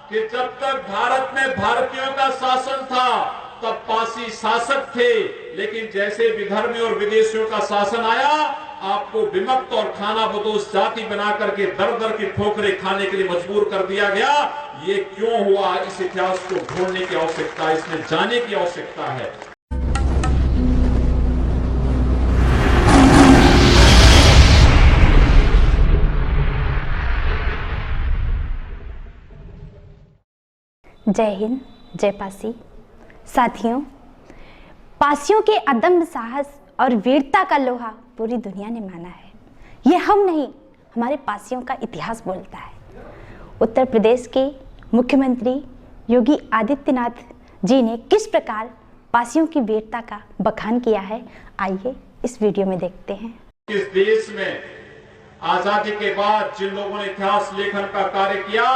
कि जब तक भारत में भारतीयों का शासन था तब पासी शासक थे, लेकिन जैसे विधर्मी और विदेशियों का शासन आया आपको विमुक्त और खाना बदोश जाति बना करके दर दर की ठोकरें खाने के लिए मजबूर कर दिया गया। ये क्यों हुआ, इस इतिहास को ढूंढने की आवश्यकता, इसमें जाने की आवश्यकता है। जय हिंद, जय पासी। साथियों, पासियों के अदम्य साहस और वीरता का लोहा पूरी दुनिया ने माना है। ये हम नहीं, हमारे पासियों का इतिहास बोलता है। उत्तर प्रदेश के मुख्यमंत्री योगी आदित्यनाथ जी ने किस प्रकार पासियों की वीरता का बखान किया है, आइए इस वीडियो में देखते हैं। इस देश में आजादी के बाद जिन लोगों ने इतिहास लेखन का कार्य किया,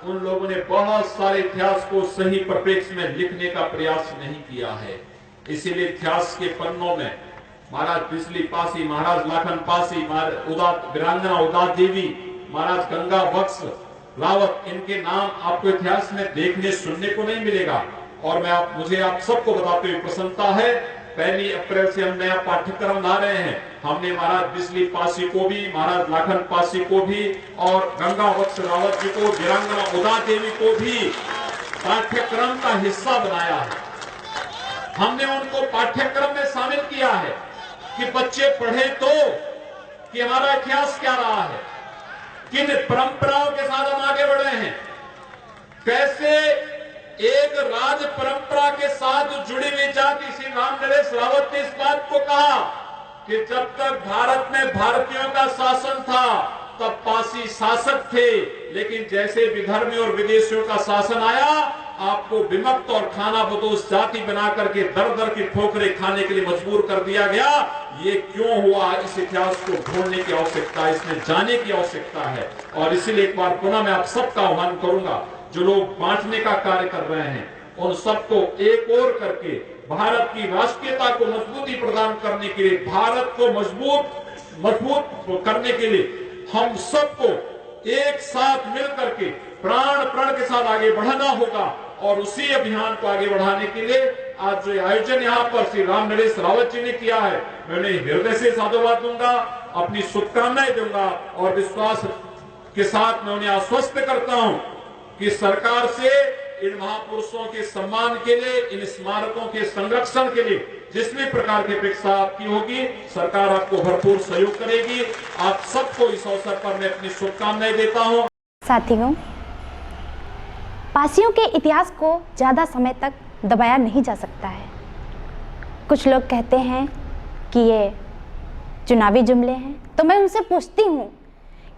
उन लोगों ने बहुत सारे इतिहास को सही परिप्रेक्ष्य में लिखने का प्रयास नहीं किया है। इसीलिए इतिहास के पन्नों में महाराज बिजली पासी, महाराज लाखन पासी, वीरांगना उदात देवी, महाराज गंगा बख्श रावत, इनके नाम आपको इतिहास में देखने सुनने को नहीं मिलेगा। और मुझे आप सबको बताते हुए प्रसन्नता है, 1 अप्रैल से हम नया पाठ्यक्रम ला रहे हैं। हमने महाराज बिजली पासी को भी, महाराज लाखन पासी को भी और गंगा बख्श रावत जी को, वीरांगना उदात देवी को भी पाठ्यक्रम का हिस्सा बनाया है। हमने उनको पाठ्यक्रम में शामिल किया है कि बच्चे पढ़े तो कि हमारा इतिहास क्या रहा है, किन परंपराओं के साथ हम आगे बढ़े हैं, कैसे एक राज परंपरा के साथ जुड़ी हुई जाति। श्री राम नरेश रावत ने इस बात को कहा कि जब तक भारत में भारतीयों का शासन था तब पासी शासक थे, लेकिन जैसे विधर्मी और विदेशियों का शासन आया आपको विमुक्त और खाना बदोश जाति बना करके दर दर की ठोकरें खाने के लिए मजबूर कर दिया गया। ये क्यों हुआ, इस इतिहास को ढूंढने की आवश्यकता, इसमें जाने की आवश्यकता है। और इसीलिए एक बार पुनः मैं आप सबका आह्वान करूंगा, जो लोग बांटने का कार्य कर रहे हैं उन सबको एक और करके भारत की राष्ट्रीयता को मजबूती प्रदान करने के लिए, भारत को मजबूत करने के लिए हम सबको एक साथ मिल करके प्राण के साथ आगे बढ़ना होगा। और उसी अभियान को आगे बढ़ाने के लिए आज जो आयोजन यहाँ पर श्री राम नरेश रावत जी ने किया है, मैं उन्हें हृदय से साधुवाद दूंगा, अपनी शुभकामनाएं दूंगा और विश्वास के साथ मैं उन्हें आश्वस्त करता हूं कि सरकार से इन महापुरुषों के सम्मान के लिए, इन स्मारकों के संरक्षण के लिए जिस भी प्रकार की अपेक्षा आपकी होगी, सरकार आपको भरपूर सहयोग करेगी। आप सबको इस अवसर पर मैं अपनी शुभकामनाएं देता हूं। साथियों, पासियों के इतिहास को ज़्यादा समय तक दबाया नहीं जा सकता है। कुछ लोग कहते हैं कि ये चुनावी जुमले हैं, तो मैं उनसे पूछती हूँ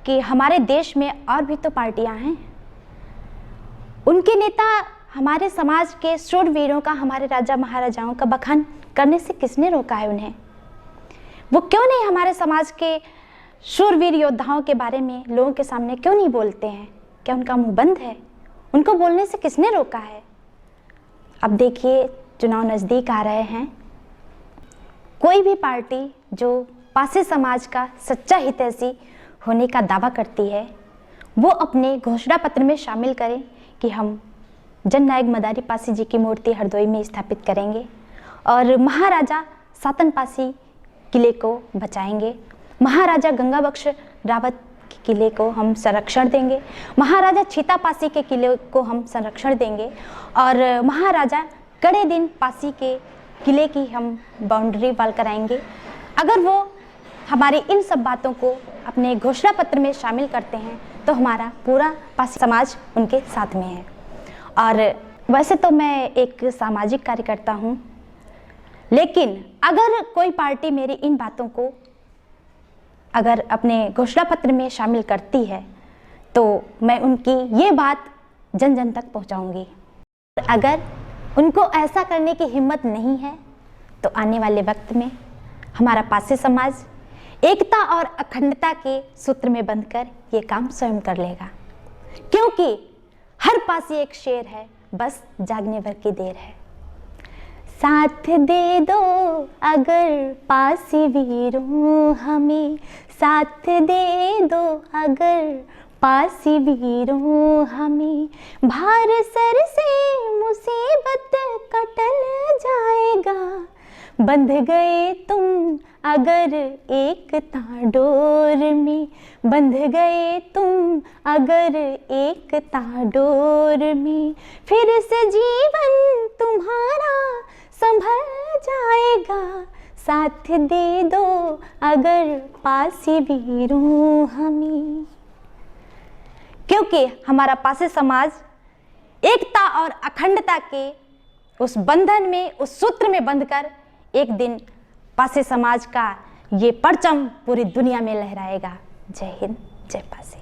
कि हमारे देश में और भी तो पार्टियां हैं। उनके नेता हमारे समाज के शूरवीरों का, हमारे राजा महाराजाओं का बखान करने से किसने रोका है उन्हें? वो क्यों नहीं हमारे समाज के शूरवीर योद्धाओं के बारे में लोगों के सामने क्यों नहीं बोलते हैं? क्या उनका मुंह बंद है? उनको बोलने से किसने रोका है? अब देखिए, चुनाव नज़दीक आ रहे हैं। कोई भी पार्टी जो पासी समाज का सच्चा हितैषी होने का दावा करती है, वो अपने घोषणा पत्र में शामिल करें कि हम जननायक मदारी पासी जी की मूर्ति हरदोई में स्थापित करेंगे और महाराजा सातन पासी किले को बचाएंगे, महाराजा गंगा बख्श रावत के किले को हम संरक्षण देंगे, महाराजा छीता पासी के किले को हम संरक्षण देंगे और महाराजा कड़े दिन पासी के किले की हम बाउंड्री वाल कराएंगे। अगर वो हमारी इन सब बातों को अपने घोषणा पत्र में शामिल करते हैं तो हमारा पूरा पासी समाज उनके साथ में है। और वैसे तो मैं एक सामाजिक कार्यकर्ता हूँ, लेकिन अगर कोई पार्टी मेरी इन बातों को अगर अपने घोषणा पत्र में शामिल करती है तो मैं उनकी ये बात जन जन तक पहुँचाऊँगी। अगर उनको ऐसा करने की हिम्मत नहीं है तो आने वाले वक्त में हमारा पासी समाज एकता और अखंडता के सूत्र में बंधकर ये काम स्वयं कर लेगा, क्योंकि हर पासी एक शेर है, बस जागने भर की देर है। साथ दे दो अगर पासी वीरों हमें, साथ दे दो अगर पास वीरों हमें भार सर से मुसीबत कटल जाएगा। बंध गए तुम अगर एकता डोर में, बंध गए तुम अगर एकता डोर में, फिर से जीवन तुम्हारा संभल जाएगा। साथ दे दो अगर पासी वीरों हमें। क्योंकि हमारा पासी समाज एकता और अखंडता के उस बंधन में, उस सूत्र में बंधकर एक दिन पासी समाज का ये परचम पूरी दुनिया में लहराएगा। जय हिंद, जय पासी।